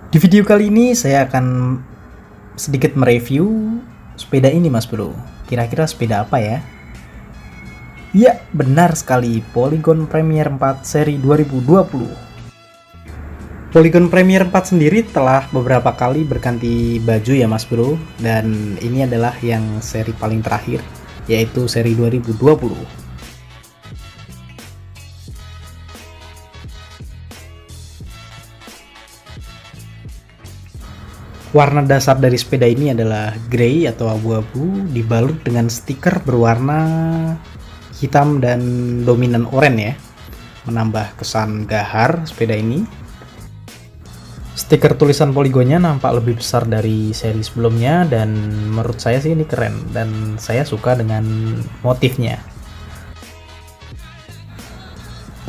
Di video kali ini saya akan sedikit mereview sepeda ini Mas Bro. Kira-kira sepeda apa ya? Ya, benar sekali, Polygon Premier 4 seri 2020. Polygon Premier 4 sendiri telah beberapa kali berganti baju ya Mas Bro, dan ini adalah yang seri paling terakhir, yaitu seri 2020. Warna dasar dari sepeda ini adalah grey atau abu-abu dibalut dengan stiker berwarna hitam dan dominan oranye ya, menambah kesan gahar sepeda ini. Stiker tulisan poligonnya nampak lebih besar dari seri sebelumnya dan menurut saya sih ini keren dan saya suka dengan motifnya.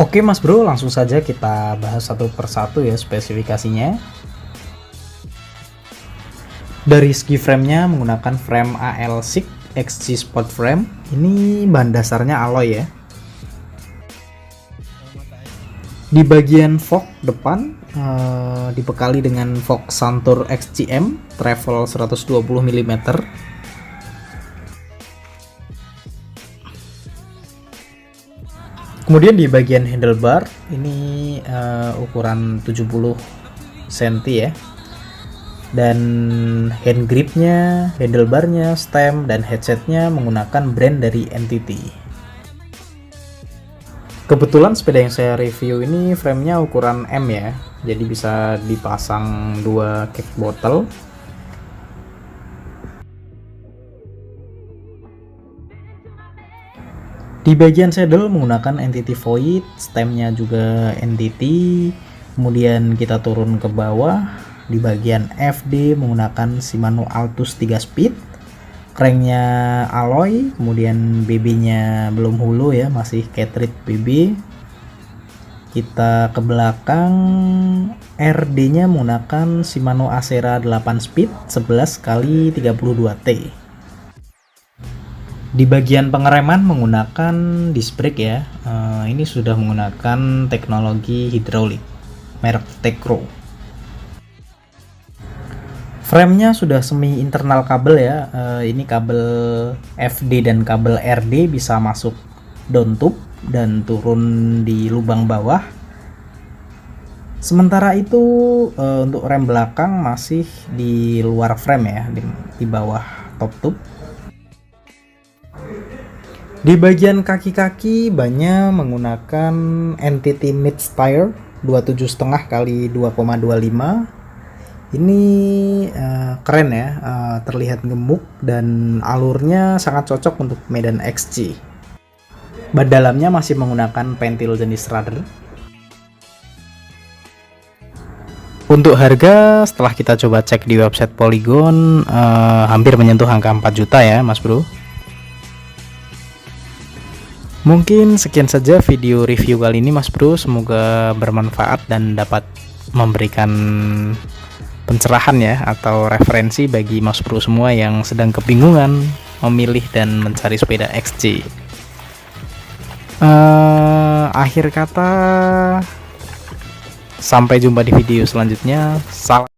Oke Mas Bro, langsung saja kita bahas satu persatu ya spesifikasinya. Dari segi framenya menggunakan frame AL6 XG Sport Frame. Ini bahan dasarnya alloy ya. Di bagian fork depan dibekali dengan fork Santur XGM travel 120 mm. Kemudian di bagian handlebar ini ukuran 70 cm ya. Dan hand gripnya, handlebarnya, stem, dan headsetnya menggunakan brand dari NTT. Kebetulan sepeda yang saya review ini framenya ukuran M ya, jadi bisa dipasang dua cake bottle. Di bagian saddle menggunakan NTT Void, stemnya juga NTT. Kemudian kita turun ke bawah. Di bagian FD menggunakan Shimano Altus 3 speed, cranknya alloy, kemudian BB-nya belum hulu ya, masih cartridge BB. Kita ke belakang, RD-nya menggunakan Shimano Acera 8 speed 11 x 32T. Di bagian pengereman menggunakan disc brake ya, ini sudah menggunakan teknologi hidrolik merek Tekro. Framenya sudah semi internal kabel ya, ini kabel FD dan kabel RD bisa masuk down tube dan turun di lubang bawah. Sementara itu untuk rem belakang masih di luar frame ya, di bawah top tube. Di bagian kaki-kaki bannya menggunakan NTT Mid Tire 27,5 x 2,25. Ini keren ya, terlihat gemuk dan alurnya sangat cocok untuk medan XC. Ban dalamnya masih menggunakan pentil jenis Rudder. Untuk harga setelah kita coba cek di website Polygon hampir menyentuh angka 4 juta ya Mas Bro. Mungkin sekian saja video review kali ini Mas Bro, semoga bermanfaat dan dapat memberikan pencerahan ya atau referensi bagi Mas Bro semua yang sedang kebingungan memilih dan mencari sepeda XC. Akhir kata, sampai jumpa di video selanjutnya. Salam.